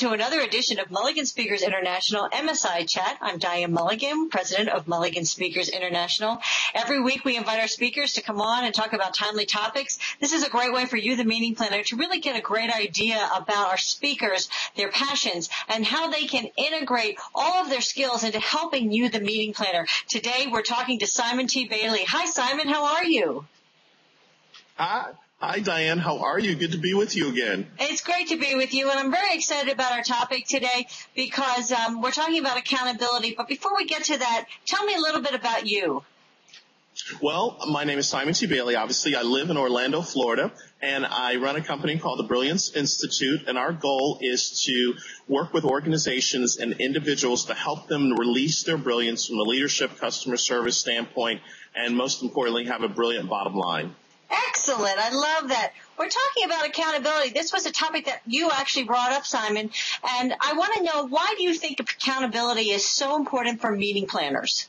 to another edition of Mulligan Speakers International MSI Chat. I'm Diane Mulligan, president of Mulligan Speakers International. Every week we invite our speakers to come on and talk about timely topics. This is a great way for you, the meeting planner, to really get a great idea about our speakers, their passions, and how they can integrate all of their skills into helping you, the meeting planner. Today we're talking to Simon T. Bailey. Hi, Simon. How are you? Hi, Diane. How are you? Good to be with you again. It's great to be with you, and I'm very excited about our topic today because we're talking about accountability. But before we get to that, tell me a little bit about you. Well, my name is Simon T. Bailey. Obviously, I live in Orlando, Florida, and I run a company called the Brilliance Institute, and our goal is to work with organizations and individuals to help them release their brilliance from a leadership, customer service standpoint, and most importantly, have a brilliant bottom line. Excellent. I love that. We're talking about accountability. This was a topic that you actually brought up, Simon, and I want to know, why do you think accountability is so important for meeting planners?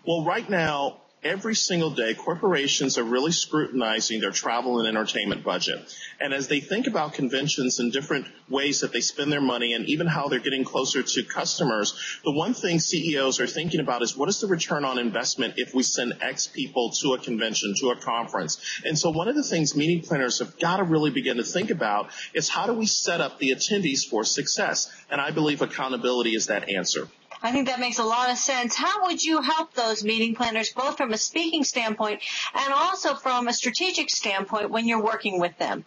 Well, right now, every single day, corporations are really scrutinizing their travel and entertainment budget. And as they think about conventions and different ways that they spend their money and even how they're getting closer to customers, the one thing CEOs are thinking about is, what is the return on investment if we send X people to a convention, to a conference? And so one of the things meeting planners have got to really begin to think about is, how do we set up the attendees for success? And I believe accountability is that answer. I think that makes a lot of sense. How would you help those meeting planners, both from a speaking standpoint and also from a strategic standpoint, when you're working with them?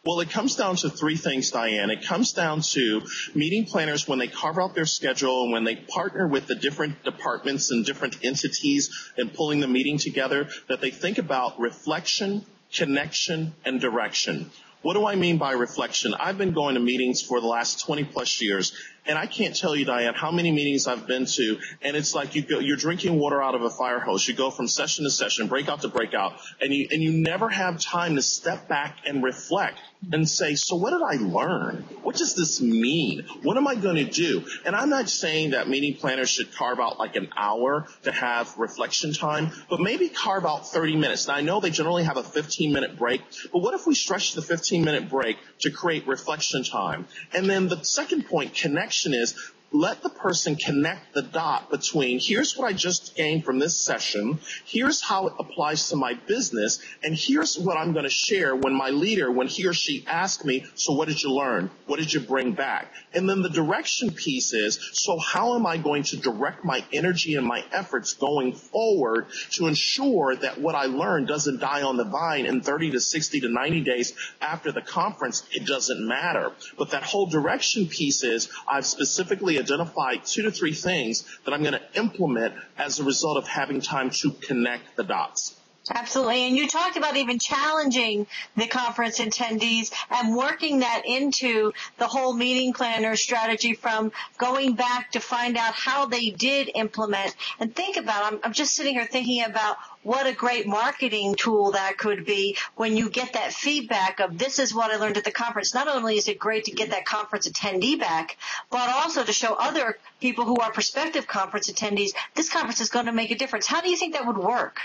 Well, it comes down to three things, Diane. It comes down to meeting planners, when they carve out their schedule and when they partner with the different departments and different entities and pulling the meeting together, that they think about reflection, connection, and direction. What do I mean by reflection? I've been going to meetings for the last 20 plus years, and I can't tell you, Diane, how many meetings I've been to, and it's like you're drinking water out of a fire hose. You go from session to session, breakout to breakout, and you never have time to step back and reflect and say, so what did I learn? What does this mean? What am I going to do? And I'm not saying that meeting planners should carve out like an hour to have reflection time, but maybe carve out 30 minutes. Now, I know they generally have a 15-minute break, but what if we stretch the 15-minute break to create reflection time? And then the second point, connection, is let the person connect the dot between, here's what I just gained from this session, here's how it applies to my business, and here's what I'm going to share when my leader, when he or she asks me, so what did you learn? What did you bring back? And then the direction piece is, so how am I going to direct my energy and my efforts going forward to ensure that what I learned doesn't die on the vine in 30 to 60 to 90 days after the conference? It doesn't matter. But that whole direction piece is, I've specifically identified 2 to 3 things that I'm going to implement as a result of having time to connect the dots. Absolutely. And you talked about even challenging the conference attendees and working that into the whole meeting planner strategy, from going back to find out how they did implement. And think about, I'm just sitting here thinking about what a great marketing tool that could be when you get that feedback of, this is what I learned at the conference. Not only is it great to get that conference attendee back, but also to show other people who are prospective conference attendees, this conference is going to make a difference. How do you think that would work?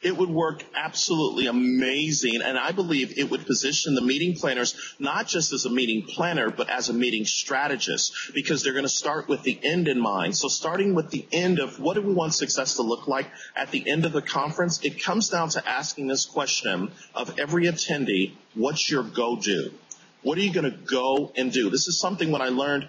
It would work absolutely amazing, and I believe it would position the meeting planners not just as a meeting planner, but as a meeting strategist, because they're going to start with the end in mind. So starting with the end of, what do we want success to look like at the end of the conference, it comes down to asking this question of every attendee, what's your go-do? What are you going to go and do? This is something when I learned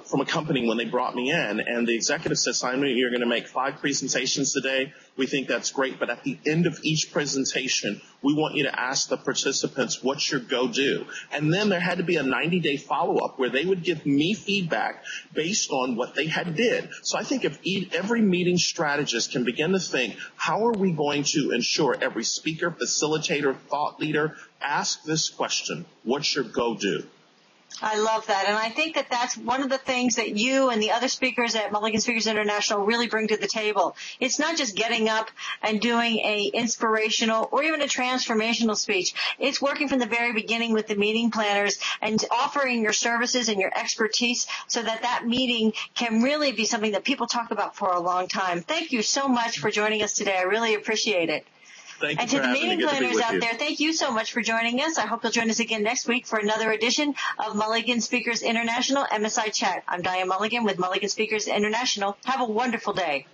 from a company when they brought me in, and the executive said, Simon, you're going to make 5 presentations today. We think that's great, but at the end of each presentation, we want you to ask the participants, what's your go-do? And then there had to be a 90-day follow-up where they would give me feedback based on what they had did. So I think if every meeting strategist can begin to think, how are we going to ensure every speaker, facilitator, thought leader ask this question, what's your go-do? I love that. And I think that that's one of the things that you and the other speakers at Mulligan Speakers International really bring to the table. It's not just getting up and doing a inspirational or even a transformational speech. It's working from the very beginning with the meeting planners and offering your services and your expertise so that that meeting can really be something that people talk about for a long time. Thank you so much for joining us today. I really appreciate it. Thank you and to for the having me. meeting Good to be planners with out you. there, thank you so much for joining us. I hope you'll join us again next week for another edition of Mulligan Speakers International MSI Chat. I'm Diane Mulligan with Mulligan Speakers International. Have a wonderful day.